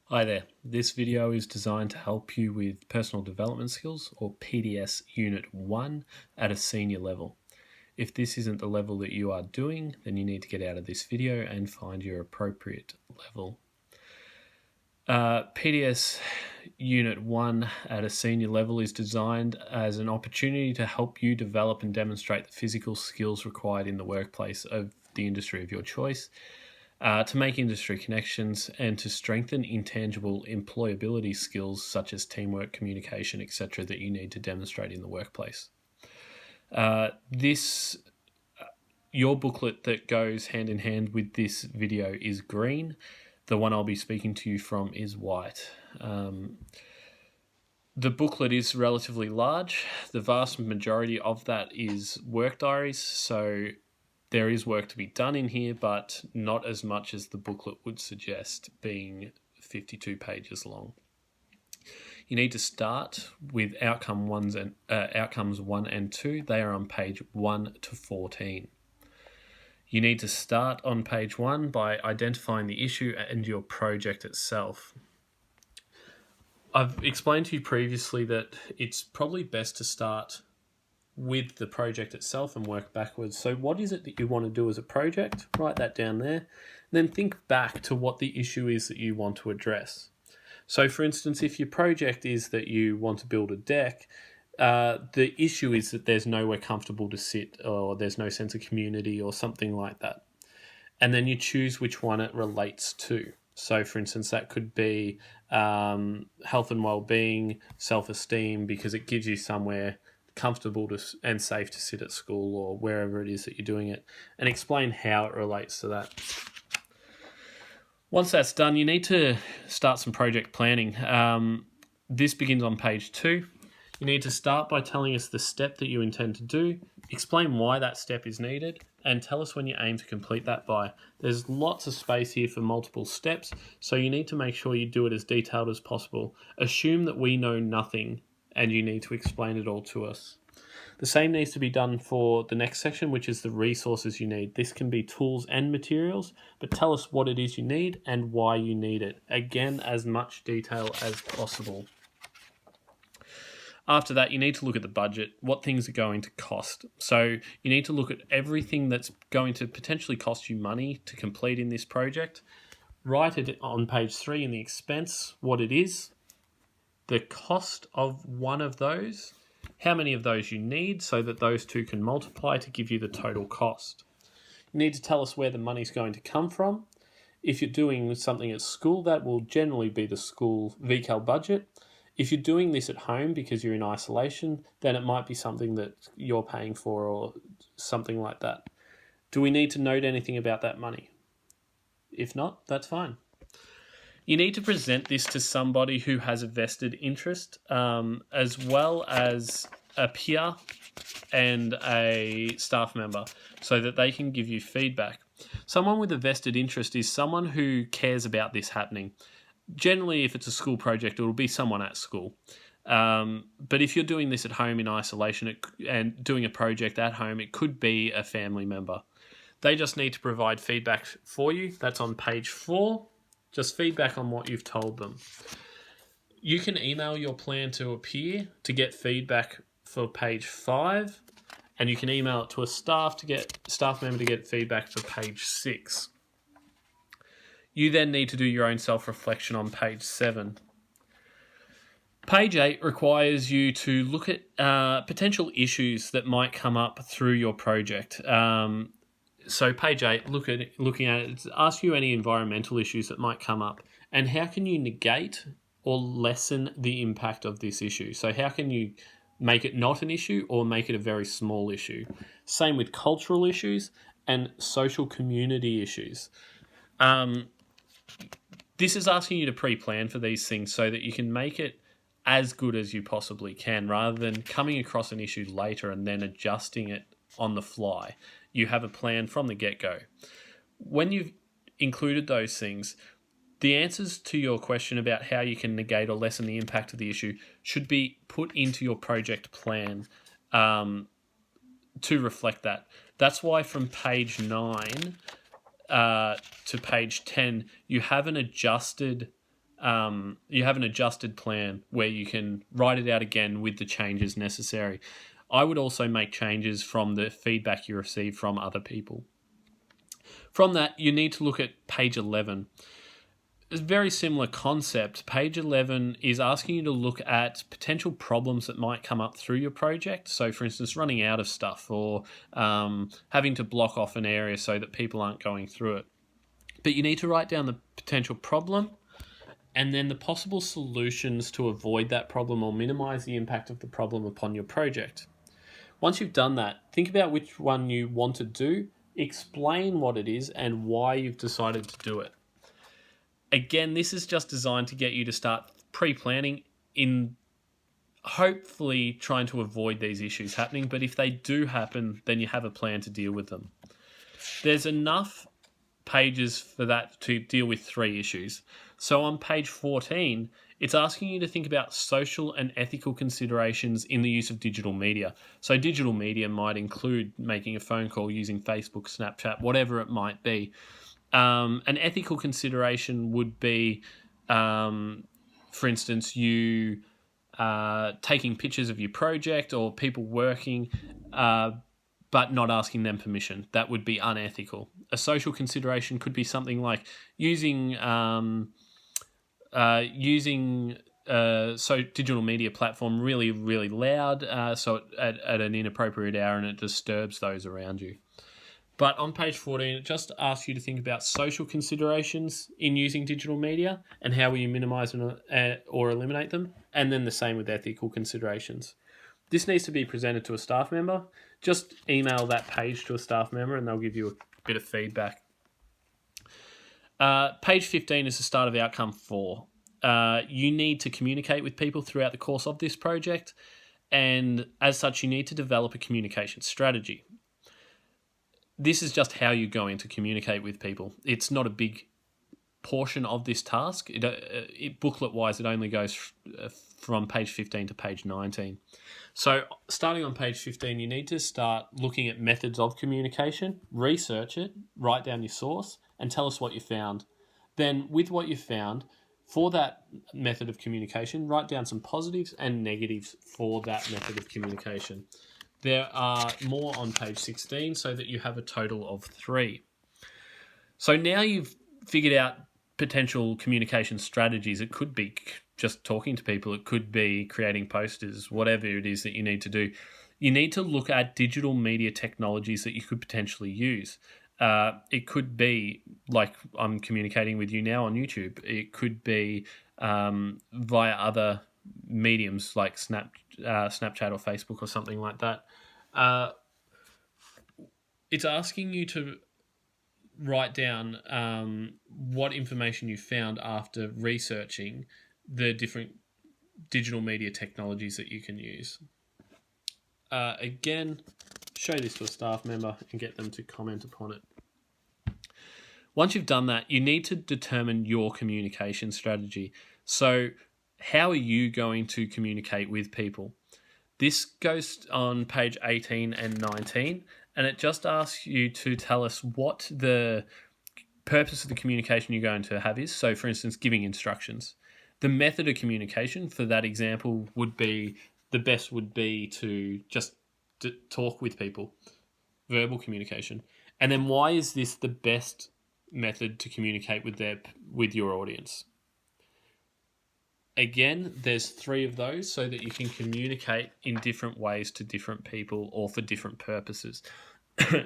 Hi there, this video is designed to help you with personal development skills or PDS Unit 1 at a senior level. If this isn't the level that you are doing, then you need to get out of this video and find your appropriate level. PDS Unit 1 at a senior level is designed as an opportunity to help you develop and demonstrate the physical skills required in the workplace of the industry of your choice, to make industry connections, and to strengthen intangible employability skills such as teamwork, communication, etc. that you need to demonstrate in the workplace. Your booklet that goes hand in hand with this video is green. The one I'll be speaking to you from is white. The booklet is relatively large. The vast majority of that is work diaries, so there is work to be done in here, but not as much as the booklet would suggest, being 52 pages long. You need to start with outcomes 1 and 2. They are on page 1 to 14. You need to start on page 1 by identifying the issue and your project itself. I've explained to you previously that it's probably best to start with the project itself and work backwards. So what is it that you want to do as a project? Write that down there. Then think back to what the issue is that you want to address. So for instance, if your project is that you want to build a deck, the issue is that there's nowhere comfortable to sit, or there's no sense of community or something like that. And then you choose which one it relates to. So for instance, that could be health and well-being, self-esteem, because it gives you somewhere comfortable and safe to sit at school or wherever it is that you're doing it, and explain how it relates to that. Once that's done, you need to start some project planning. This begins on page 2. You need to start by telling us the step that you intend to do, explain why that step is needed, and tell us when you aim to complete that by. There's lots of space here for multiple steps, so you need to make sure you do it as detailed as possible. Assume that we know nothing and you need to explain it all to us. The same needs to be done for the next section, which is the resources you need. This can be tools and materials, but tell us what it is you need and why you need it. Again, as much detail as possible. After that, you need to look at the budget, what things are going to cost. So you need to look at everything that's going to potentially cost you money to complete in this project. Write it on page 3 in the expense, what it is, the cost of one of those, how many of those you need so that those two can multiply to give you the total cost. You need to tell us where the money's going to come from. If you're doing something at school, that will generally be the school VCAL budget. If you're doing this at home because you're in isolation, then it might be something that you're paying for or something like that. Do we need to note anything about that money? If not, that's fine. You need to present this to somebody who has a vested interest, as well as a peer and a staff member, so that they can give you feedback. Someone with a vested interest is someone who cares about this happening. Generally, if it's a school project, it will be someone at school. But if you're doing this at home in isolation and doing a project at home, it could be a family member. They just need to provide feedback for you. That's on page 4. Just feedback on what you've told them. You can email your plan to a peer to get feedback for page 5, and you can email it to a staff member to get feedback for page 6. You then need to do your own self-reflection on page 7. Page 8 requires you to look at potential issues that might come up through your project. So page 8, looking at it, asks you any environmental issues that might come up and how can you negate or lessen the impact of this issue. So how can you make it not an issue or make it a very small issue? Same with cultural issues and social community issues. This is asking you to pre-plan for these things so that you can make it as good as you possibly can, rather than coming across an issue later and then adjusting it on the fly. You have a plan from the get-go. When you've included those things, the answers to your question about how you can negate or lessen the impact of the issue should be put into your project plan to reflect that. That's why from page 9 to page 10, you have an adjusted you have an adjusted plan where you can write it out again with the changes necessary. I would also make changes from the feedback you receive from other people. From that, you need to look at page 11. It's a very similar concept. Page 11 is asking you to look at potential problems that might come up through your project. So, for instance, running out of stuff or having to block off an area so that people aren't going through it. But you need to write down the potential problem and then the possible solutions to avoid that problem or minimize the impact of the problem upon your project. Once you've done that, think about which one you want to do, explain what it is and why you've decided to do it. Again, this is just designed to get you to start pre-planning in hopefully trying to avoid these issues happening, but if they do happen, then you have a plan to deal with them. There's enough pages for that to deal with 3 issues. So on page 14, it's asking you to think about social and ethical considerations in the use of digital media. So digital media might include making a phone call using Facebook, Snapchat, whatever it might be. An ethical consideration would be, for instance, you taking pictures of your project or people working, but not asking them permission. That would be unethical. A social consideration could be something like using digital media platform really, really loud, so at an inappropriate hour and it disturbs those around you. But on page 14, it just asks you to think about social considerations in using digital media and how will you minimize or eliminate them, and then the same with ethical considerations. This needs to be presented to a staff member. Just email that page to a staff member and they'll give you a bit of feedback. Page 15 is the start of outcome 4. You need to communicate with people throughout the course of this project, and as such, you need to develop a communication strategy. This is just how you're going to communicate with people. It's not a big portion of this task. Booklet-wise, it only goes from page 15 to page 19. So starting on page 15, you need to start looking at methods of communication, research it, write down your source, and tell us what you found. Then with what you found, for that method of communication, write down some positives and negatives for that method of communication. There are more on page 16 so that you have a total of 3. So now you've figured out potential communication strategies. It could be just talking to people. It could be creating posters, whatever it is that you need to do. You need to look at digital media technologies that you could potentially use. It could be like I'm communicating with you now on YouTube. It could be via other mediums like Snapchat or Facebook or something like that. It's asking you to write down what information you found after researching the different digital media technologies that you can use. Again, show this to a staff member and get them to comment upon it. Once you've done that, you need to determine your communication strategy. So how are you going to communicate with people? This goes on page 18 and 19, and it just asks you to tell us what the purpose of the communication you're going to have is. So, for instance, giving instructions. The method of communication for that example would be, the best would be to just talk with people, verbal communication. And then why is this the best method to communicate with your audience? Again, there's 3 of those so that you can communicate in different ways to different people or for different purposes.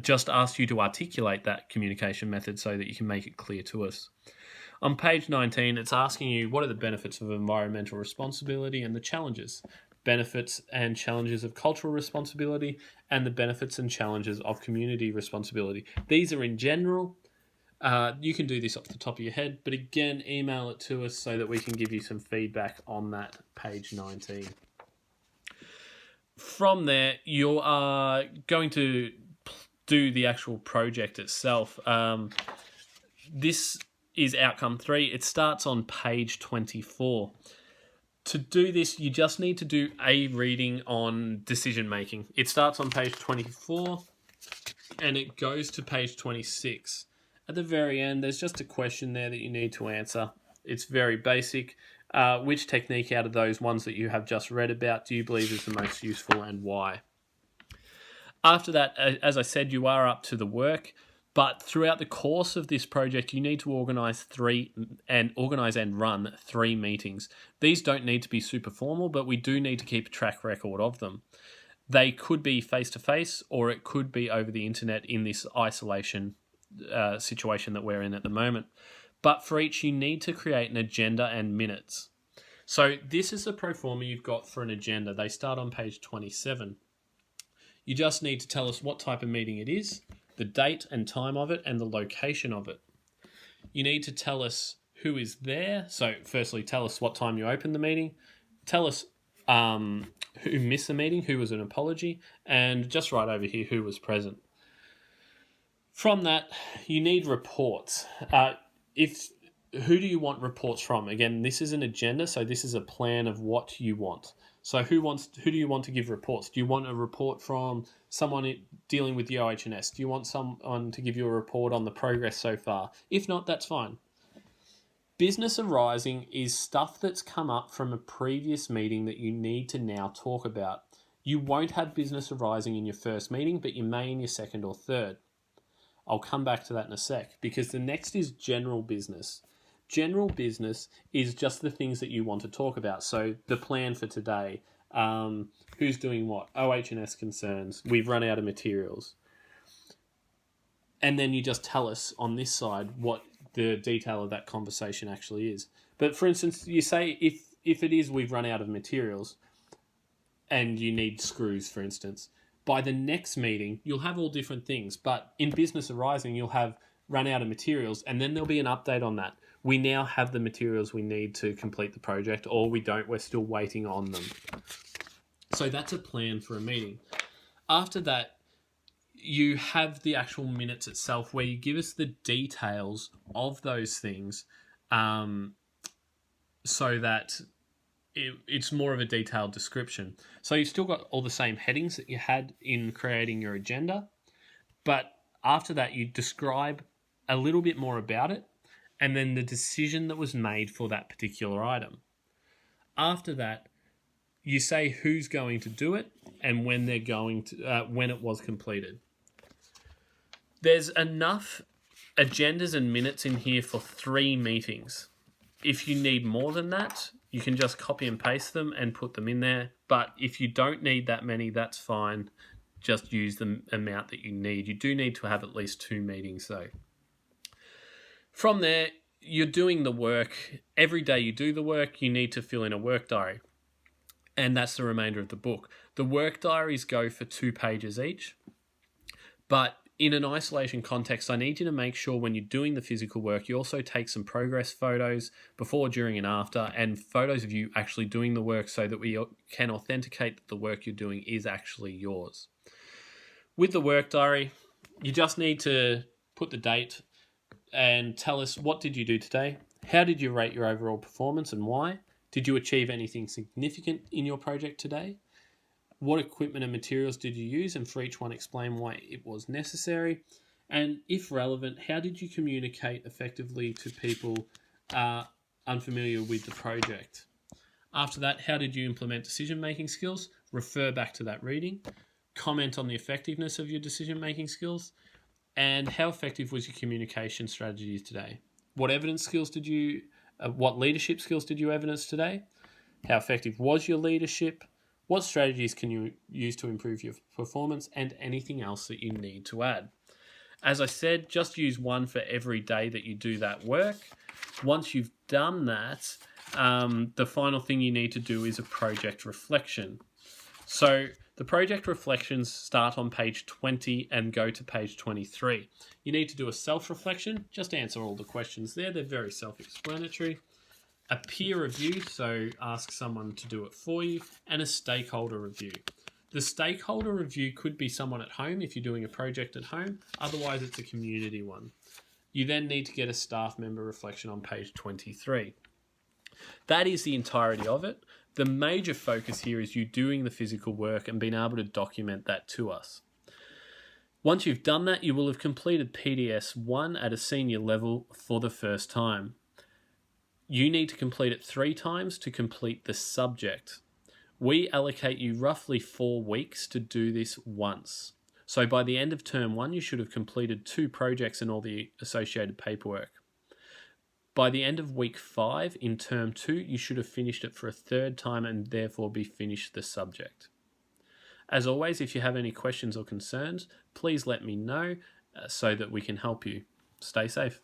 Just ask you to articulate that communication method so that you can make it clear to us. On page 19, it's asking you what are the benefits of environmental responsibility and the challenges, benefits and challenges of cultural responsibility, and the benefits and challenges of community responsibility. These are in general. You can do this off the top of your head, but again, email it to us so that we can give you some feedback on that page 19. From there, you are going to do the actual project itself. This is outcome 3. It starts on page 24. To do this, you just need to do a reading on decision making. It starts on page 24 and it goes to page 26. At the very end, there's just a question there that you need to answer. It's very basic. Which technique out of those ones that you have just read about do you believe is the most useful and why? After that, as I said, you are up to the work, but throughout the course of this project, you need to organize and run 3 meetings. These don't need to be super formal, but we do need to keep a track record of them. They could be face-to-face, or it could be over the internet in this isolation situation that we're in at the moment. But for each, you need to create an agenda and minutes. So this is the pro forma you've got for an agenda. They start on page 27. You just need to tell us what type of meeting it is, the date and time of it, and the location of it. You need to tell us who is there. So firstly, tell us what time you opened the meeting. Tell us who missed the meeting, who was an apology, and just right over here, who was present. From that, you need reports. Who do you want reports from? Again, this is an agenda, so this is a plan of what you want. So who do you want to give reports? Do you want a report from someone dealing with the OH&S? Do you want someone to give you a report on the progress so far? If not, that's fine. Business arising is stuff that's come up from a previous meeting that you need to now talk about. You won't have business arising in your first meeting, but you may in your second or third. I'll come back to that in a sec, because the next is general business. General business is just the things that you want to talk about. So the plan for today, who's doing what, OH&S concerns, we've run out of materials. And then you just tell us on this side what the detail of that conversation actually is. But for instance, you say if it is we've run out of materials and you need screws, for instance, by the next meeting, you'll have all different things. But in business arising, you'll have run out of materials, and then there'll be an update on that. We now have the materials we need to complete the project, or we don't, we're still waiting on them. So that's a plan for a meeting. After that, you have the actual minutes itself where you give us the details of those things so that it's more of a detailed description. So you've still got all the same headings that you had in creating your agenda, but after that you describe a little bit more about it and then the decision that was made for that particular item. After that, you say who's going to do it and when they're going to, when it was completed. There's enough agendas and minutes in here for 3 meetings. If you need more than that, you can just copy and paste them and put them in there. But if you don't need that many, that's fine. Just use the amount that you need. You do need to have at least 2 meetings though. From there, you're doing the work. Every day you do the work, you need to fill in a work diary. And that's the remainder of the book. The work diaries go for 2 pages each. But in an isolation context, I need you to make sure when you're doing the physical work, you also take some progress photos before, during, and after, and photos of you actually doing the work so that we can authenticate that the work you're doing is actually yours. With the work diary, you just need to put the date and tell us what did you do today, how did you rate your overall performance and why, did you achieve anything significant in your project today, what equipment and materials did you use, and for each one explain why it was necessary, and if relevant, how did you communicate effectively to people unfamiliar with the project. After that, how did you implement decision-making skills? Refer back to that reading. Comment on the effectiveness of your decision-making skills. And how effective was your communication strategy today? What evidence skills did you, what leadership skills did you evidence today? How effective was your leadership? What strategies can you use to improve your performance, and anything else that you need to add? As I said, just use one for every day that you do that work. Once you've done that, the final thing you need to do is a project reflection. So the project reflections start on page 20 and go to page 23. You need to do a self-reflection. Just answer all the questions there. They're very self-explanatory. A peer review, so ask someone to do it for you, and a stakeholder review. The stakeholder review could be someone at home if you're doing a project at home. Otherwise, it's a community one. You then need to get a staff member reflection on page 23. That is the entirety of it. The major focus here is you doing the physical work and being able to document that to us. Once you've done that, you will have completed PDS1 at a senior level for the first time. You need to complete it 3 times to complete the subject. We allocate you roughly 4 weeks to do this once. So by the end of term 1, you should have completed 2 projects and all the associated paperwork. By the end of week 5 in term 2, you should have finished it for a 3rd time and therefore be finished the subject. As always, if you have any questions or concerns, please let me know so that we can help you. Stay safe.